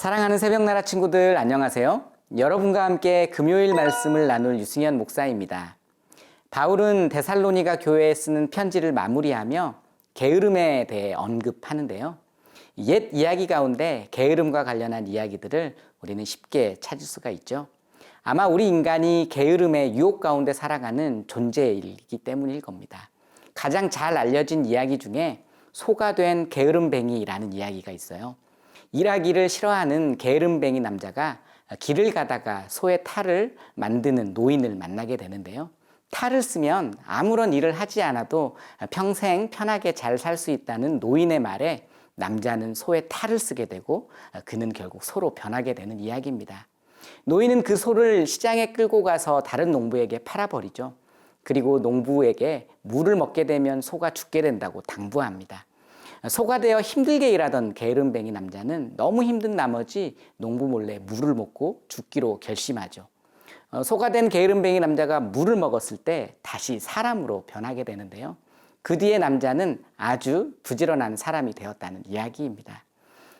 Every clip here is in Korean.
사랑하는 새벽나라 친구들 안녕하세요. 여러분과 함께 금요일 말씀을 나눌 유승현 목사입니다. 바울은 데살로니가 교회에 쓰는 편지를 마무리하며 게으름에 대해 언급하는데요. 옛 이야기 가운데 게으름과 관련한 이야기들을 우리는 쉽게 찾을 수가 있죠. 아마 우리 인간이 게으름의 유혹 가운데 살아가는 존재이기 때문일 겁니다. 가장 잘 알려진 이야기 중에 소가 된 게으름뱅이라는 이야기가 있어요. 일하기를 싫어하는 게으름뱅이 남자가 길을 가다가 소의 탈을 만드는 노인을 만나게 되는데요. 탈을 쓰면 아무런 일을 하지 않아도 평생 편하게 잘 살 수 있다는 노인의 말에 남자는 소의 탈을 쓰게 되고 그는 결국 소로 변하게 되는 이야기입니다. 노인은 그 소를 시장에 끌고 가서 다른 농부에게 팔아버리죠. 그리고 농부에게 물을 먹게 되면 소가 죽게 된다고 당부합니다. 소가 되어 힘들게 일하던 게으름뱅이 남자는 너무 힘든 나머지 농부 몰래 물을 먹고 죽기로 결심하죠. 소가 된 게으름뱅이 남자가 물을 먹었을 때 다시 사람으로 변하게 되는데요. 그 뒤에 남자는 아주 부지런한 사람이 되었다는 이야기입니다.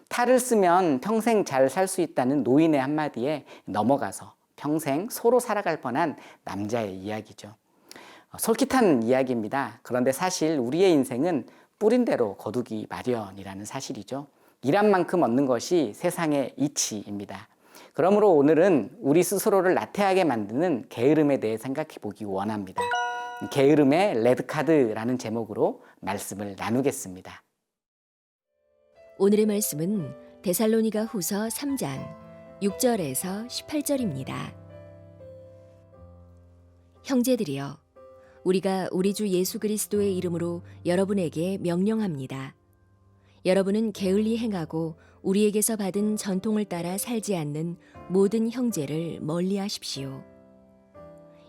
탈을 쓰면 평생 잘 살 수 있다는 노인의 한마디에 넘어가서 평생 소로 살아갈 뻔한 남자의 이야기죠. 솔깃한 이야기입니다. 그런데 사실 우리의 인생은 뿌린 대로 거두기 마련이라는 사실이죠. 일한 만큼 얻는 것이 세상의 이치입니다. 그러므로 오늘은 우리 스스로를 나태하게 만드는 게으름에 대해 생각해 보기 원합니다. 게으름의 레드카드라는 제목으로 말씀을 나누겠습니다. 오늘의 말씀은 데살로니가 후서 3장 6절에서 18절입니다. 형제들이여, 우리가 우리 주 예수 그리스도의 이름으로 여러분에게 명령합니다. 여러분은 게을리 행하고 우리에게서 받은 전통을 따라 살지 않는 모든 형제를 멀리하십시오.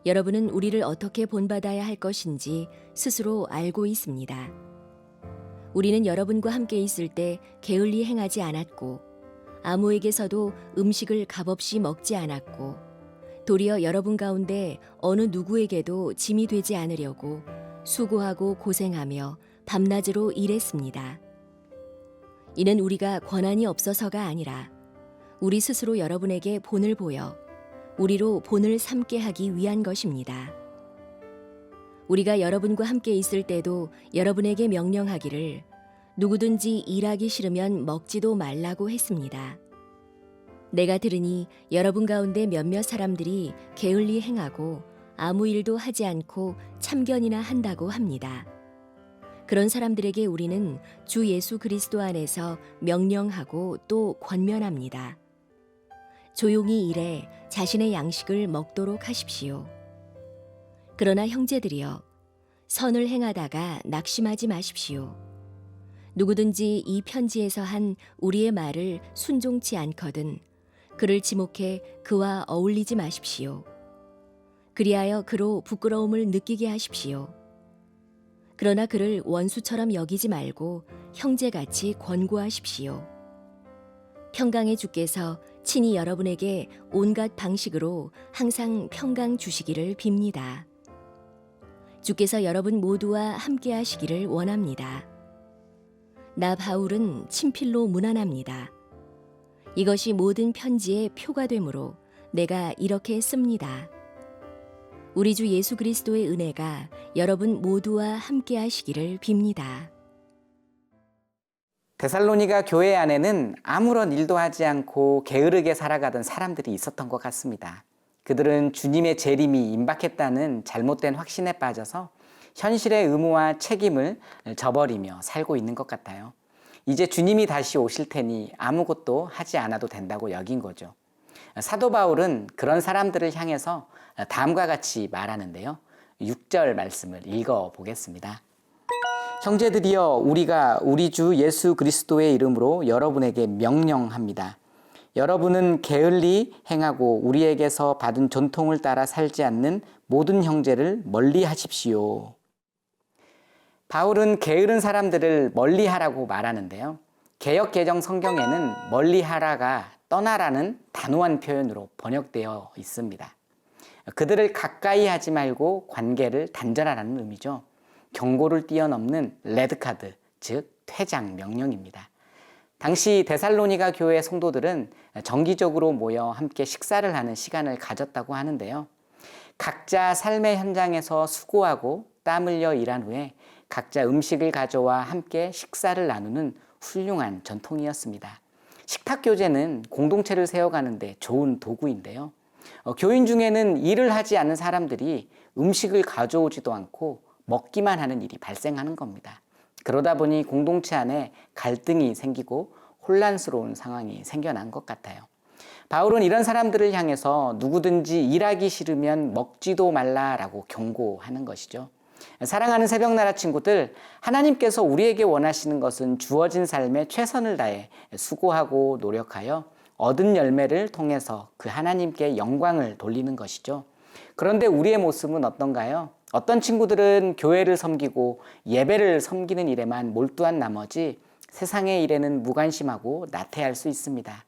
여러분은 우리를 어떻게 본받아야 할 것인지 스스로 알고 있습니다. 우리는 여러분과 함께 있을 때 게을리 행하지 않았고 아무에게서도 음식을 값없이 먹지 않았고 도리어 여러분 가운데 어느 누구에게도 짐이 되지 않으려고 수고하고 고생하며 밤낮으로 일했습니다. 이는 우리가 권한이 없어서가 아니라 우리 스스로 여러분에게 본을 보여 우리로 본을 삼게 하기 위한 것입니다. 우리가 여러분과 함께 있을 때도 여러분에게 명령하기를 누구든지 일하기 싫으면 먹지도 말라고 했습니다. 내가 들으니 여러분 가운데 몇몇 사람들이 게을리 행하고 아무 일도 하지 않고 참견이나 한다고 합니다. 그런 사람들에게 우리는 주 예수 그리스도 안에서 명령하고 또 권면합니다. 조용히 일해 자신의 양식을 먹도록 하십시오. 그러나 형제들이여, 선을 행하다가 낙심하지 마십시오. 누구든지 이 편지에서 한 우리의 말을 순종치 않거든 그를 지목해 그와 어울리지 마십시오. 그리하여 그로 부끄러움을 느끼게 하십시오. 그러나 그를 원수처럼 여기지 말고 형제같이 권고하십시오. 평강의 주께서 친히 여러분에게 온갖 방식으로 항상 평강 주시기를 빕니다. 주께서 여러분 모두와 함께 하시기를 원합니다. 나 바울은 친필로 문안합니다. 이것이 모든 편지의 표가 되므로 내가 이렇게 씁니다. 우리 주 예수 그리스도의 은혜가 여러분 모두와 함께 하시기를 빕니다. 데살로니가 교회 안에는 아무런 일도 하지 않고 게으르게 살아가던 사람들이 있었던 것 같습니다. 그들은 주님의 재림이 임박했다는 잘못된 확신에 빠져서 현실의 의무와 책임을 저버리며 살고 있는 것 같아요. 이제 주님이 다시 오실 테니 아무것도 하지 않아도 된다고 여긴 거죠. 사도 바울은 그런 사람들을 향해서 다음과 같이 말하는데요. 6절 말씀을 읽어보겠습니다. 형제들이여, 우리가 우리 주 예수 그리스도의 이름으로 여러분에게 명령합니다. 여러분은 게을리 행하고 우리에게서 받은 전통을 따라 살지 않는 모든 형제를 멀리 하십시오. 바울은 게으른 사람들을 멀리하라고 말하는데요. 개역 개정 성경에는 멀리하라가 떠나라는 단호한 표현으로 번역되어 있습니다. 그들을 가까이 하지 말고 관계를 단절하라는 의미죠. 경고를 뛰어넘는 레드카드, 즉 퇴장 명령입니다. 당시 데살로니가 교회 성도들은 정기적으로 모여 함께 식사를 하는 시간을 가졌다고 하는데요. 각자 삶의 현장에서 수고하고 땀 흘려 일한 후에 각자 음식을 가져와 함께 식사를 나누는 훌륭한 전통이었습니다. 식탁 교제는 공동체를 세워가는데 좋은 도구인데요. 교인 중에는 일을 하지 않는 사람들이 음식을 가져오지도 않고 먹기만 하는 일이 발생하는 겁니다. 그러다 보니 공동체 안에 갈등이 생기고 혼란스러운 상황이 생겨난 것 같아요. 바울은 이런 사람들을 향해서 누구든지 일하기 싫으면 먹지도 말라라고 경고하는 것이죠. 사랑하는 새벽나라 친구들, 하나님께서 우리에게 원하시는 것은 주어진 삶에 최선을 다해 수고하고 노력하여 얻은 열매를 통해서 그 하나님께 영광을 돌리는 것이죠. 그런데 우리의 모습은 어떤가요? 어떤 친구들은 교회를 섬기고 예배를 섬기는 일에만 몰두한 나머지 세상의 일에는 무관심하고 나태할 수 있습니다.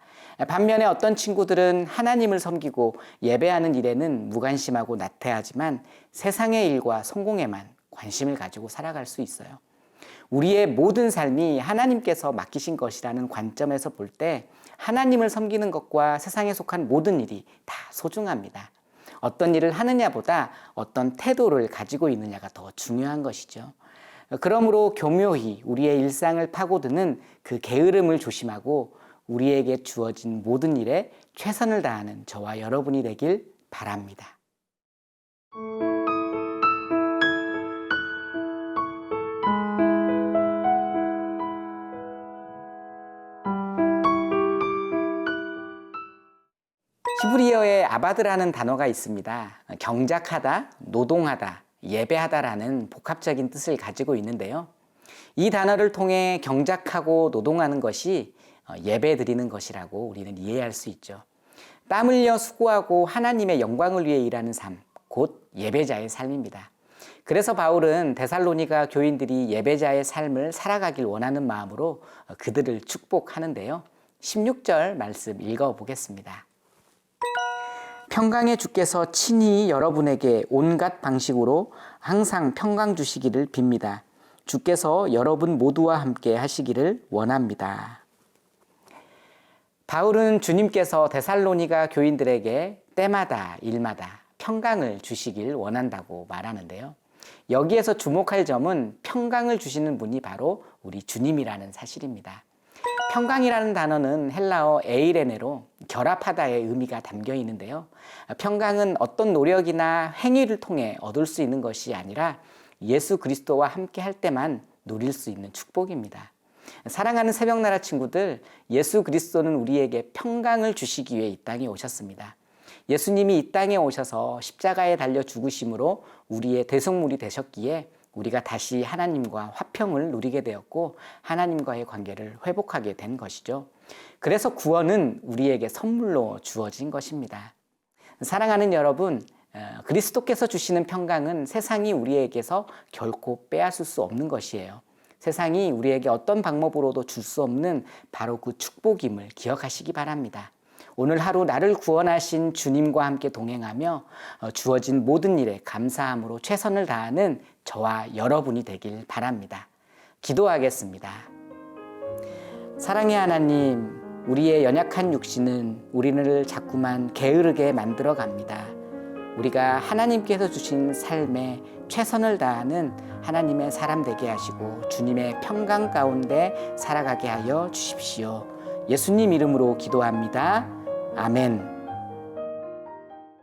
반면에 어떤 친구들은 하나님을 섬기고 예배하는 일에는 무관심하고 나태하지만 세상의 일과 성공에만 관심을 가지고 살아갈 수 있어요. 우리의 모든 삶이 하나님께서 맡기신 것이라는 관점에서 볼 때 하나님을 섬기는 것과 세상에 속한 모든 일이 다 소중합니다. 어떤 일을 하느냐보다 어떤 태도를 가지고 있느냐가 더 중요한 것이죠. 그러므로 교묘히 우리의 일상을 파고드는 그 게으름을 조심하고 우리에게 주어진 모든 일에 최선을 다하는 저와 여러분이 되길 바랍니다. 히브리어에 아바드라는 단어가 있습니다. 경작하다, 노동하다, 예배하다라는 복합적인 뜻을 가지고 있는데요. 이 단어를 통해 경작하고 노동하는 것이 예배 드리는 것이라고 우리는 이해할 수 있죠. 땀 흘려 수고하고 하나님의 영광을 위해 일하는 삶, 곧 예배자의 삶입니다. 그래서 바울은 데살로니가 교인들이 예배자의 삶을 살아가길 원하는 마음으로 그들을 축복하는데요. 16절 말씀 읽어보겠습니다. 평강의 주께서 친히 여러분에게 온갖 방식으로 항상 평강 주시기를 빕니다. 주께서 여러분 모두와 함께 하시기를 원합니다. 바울은 주님께서 데살로니가 교인들에게 때마다 일마다 평강을 주시길 원한다고 말하는데요. 여기에서 주목할 점은 평강을 주시는 분이 바로 우리 주님이라는 사실입니다. 평강이라는 단어는 헬라어 에이레네로 결합하다의 의미가 담겨 있는데요. 평강은 어떤 노력이나 행위를 통해 얻을 수 있는 것이 아니라 예수 그리스도와 함께 할 때만 누릴 수 있는 축복입니다. 사랑하는 새벽나라 친구들, 예수 그리스도는 우리에게 평강을 주시기 위해 이 땅에 오셨습니다. 예수님이 이 땅에 오셔서 십자가에 달려 죽으심으로 우리의 대속물이 되셨기에 우리가 다시 하나님과 화평을 누리게 되었고 하나님과의 관계를 회복하게 된 것이죠. 그래서 구원은 우리에게 선물로 주어진 것입니다. 사랑하는 여러분, 그리스도께서 주시는 평강은 세상이 우리에게서 결코 빼앗을 수 없는 것이에요. 세상이 우리에게 어떤 방법으로도 줄 수 없는 바로 그 축복임을 기억하시기 바랍니다. 오늘 하루 나를 구원하신 주님과 함께 동행하며 주어진 모든 일에 감사함으로 최선을 다하는 저와 여러분이 되길 바랍니다. 기도하겠습니다. 사랑의 하나님, 우리의 연약한 육신은 우리를 자꾸만 게으르게 만들어 갑니다. 우리가 하나님께서 주신 삶에 최선을 다하는 하나님의 사람 되게 하시고 주님의 평강 가운데 살아가게 하여 주십시오. 예수님 이름으로 기도합니다. 아멘.